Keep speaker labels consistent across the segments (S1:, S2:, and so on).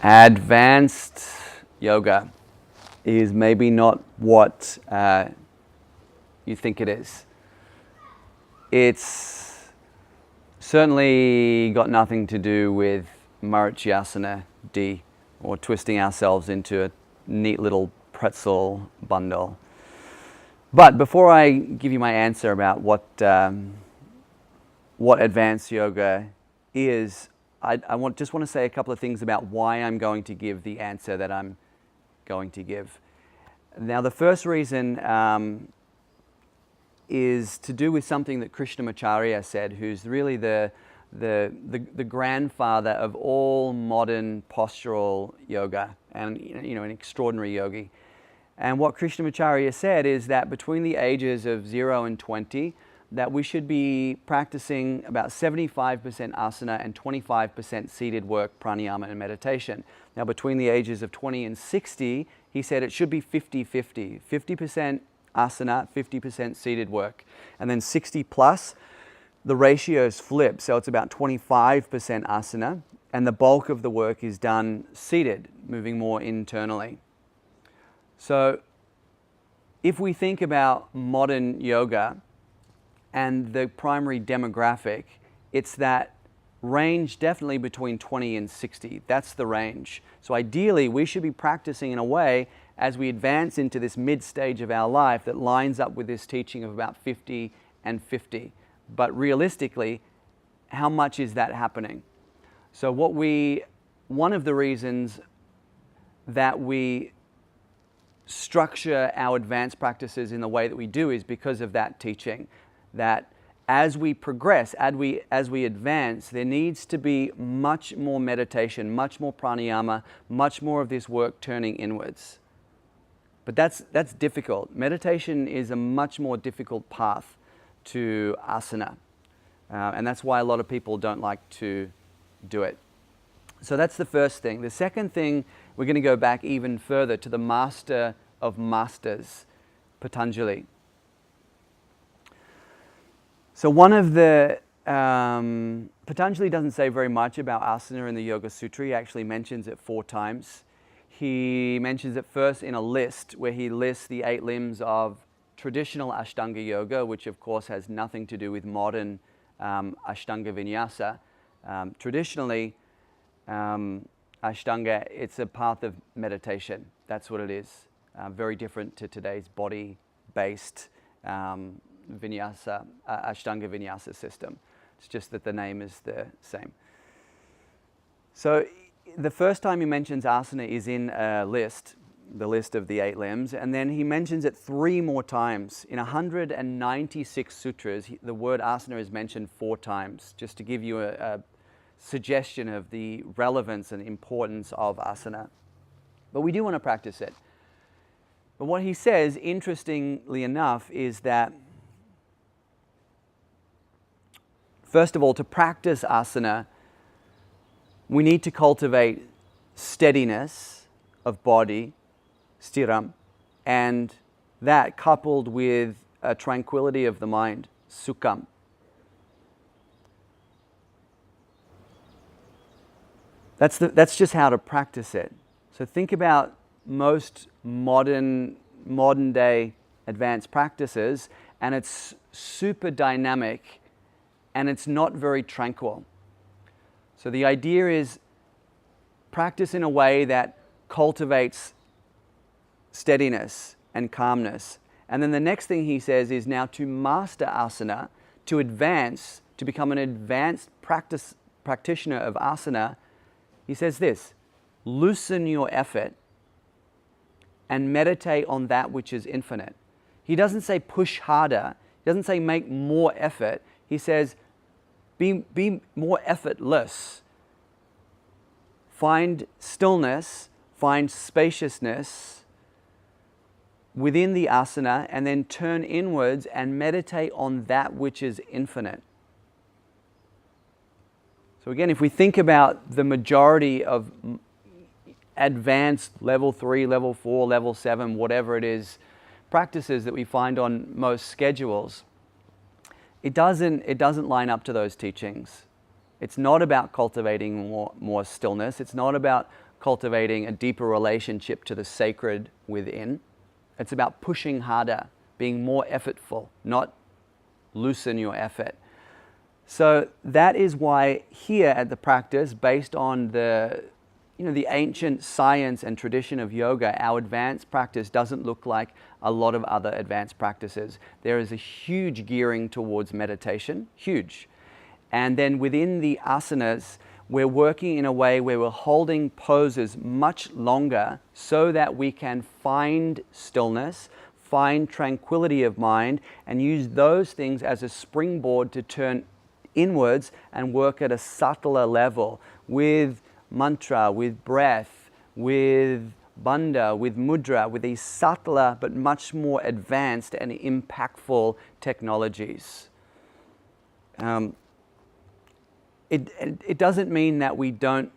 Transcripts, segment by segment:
S1: Advanced yoga is maybe not what you think it is. It's certainly got nothing to do with Marichyasana D or twisting ourselves into a neat little pretzel bundle. But before I give you my answer about what advanced yoga is, I just want to say a couple of things about why I'm going to give the answer that I'm going to give. Now, the first reason is to do with something that Krishnamacharya said, who's really the grandfather of all modern postural yoga, and an extraordinary yogi. And what Krishnamacharya said is that between the ages of 0 and 20, that we should be practicing about 75% asana and 25% seated work, pranayama and meditation. Now, between the ages of 20 and 60, he said it should be 50-50. 50% asana, 50% seated work. And then 60 plus, the ratios flip. So it's about 25% asana, and the bulk of the work is done seated, moving more internally. So if we think about modern yoga and the primary demographic, it's that range definitely between 20 and 60. That's the range. So ideally, we should be practicing in a way as we advance into this mid-stage of our life that lines up with this teaching of about 50 and 50. But realistically, how much is that happening? So one of the reasons that we structure our advanced practices in the way that we do is because of that teaching, that as we progress, as we advance, there needs to be much more meditation, much more pranayama, much more of this work turning inwards. But that's difficult. Meditation is a much more difficult path to asana. And that's why a lot of people don't like to do it. So that's the first thing. The second thing, we're going to go back even further to the master of masters, Patanjali. So one of the, Patanjali doesn't say very much about asana in the Yoga Sutra. He actually mentions it 4 times. He mentions it first in a list where he lists the 8 limbs of traditional Ashtanga Yoga, which of course has nothing to do with modern Ashtanga Vinyasa. Traditionally, Ashtanga, it's a path of meditation. That's what it is. Very different to today's body-based Vinyasa, Ashtanga Vinyasa system. It's just that the name is the same. So the first time he mentions asana is in a list, the list of the 8 limbs, and then he mentions it 3 more times. In 196 sutras, the word asana is mentioned 4 times, just to give you a suggestion of the relevance and importance of asana. But we do want to practice it. But what he says, interestingly enough, is that first of all, to practice asana, we need to cultivate steadiness of body, stiram, and that coupled with a tranquility of the mind, sukham. That's just how to practice it. So think about most modern day advanced practices, and it's super dynamic and it's not very tranquil. So the idea is practice in a way that cultivates steadiness and calmness. And then the next thing he says is now to master asana, to advance, to become an advanced practitioner of asana, he says this: loosen your effort and meditate on that which is infinite. He doesn't say push harder. He doesn't say make more effort. He says be more effortless. Find stillness, find spaciousness within the asana, and then turn inwards and meditate on that which is infinite. So again, if we think about the majority of advanced level 3, level 4, level 7, whatever it is, practices that we find on most schedules, it doesn't line up to those teachings. It's not about cultivating more stillness. It's not about cultivating a deeper relationship to the sacred within. It's about pushing harder, being more effortful, not loosen your effort. So that is why here at the practice, based on the ancient science and tradition of yoga, our advanced practice doesn't look like a lot of other advanced practices. There is a huge gearing towards meditation, huge. And then within the asanas, we're working in a way where we're holding poses much longer so that we can find stillness, find tranquility of mind, and use those things as a springboard to turn inwards and work at a subtler level with mantra, with breath, with bandha, with mudra, with these subtler but much more advanced and impactful technologies. It doesn't mean that we don't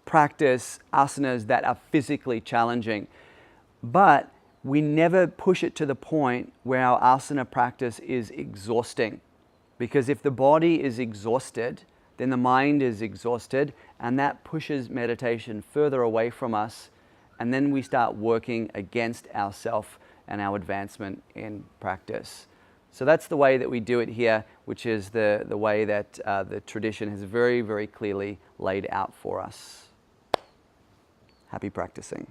S1: practice asanas that are physically challenging, but we never push it to the point where our asana practice is exhausting. Because if the body is exhausted, then the mind is exhausted, and that pushes meditation further away from us, and then we start working against ourselves and our advancement in practice. So that's the way that we do it here, which is the way that the tradition has very, very clearly laid out for us. Happy practicing.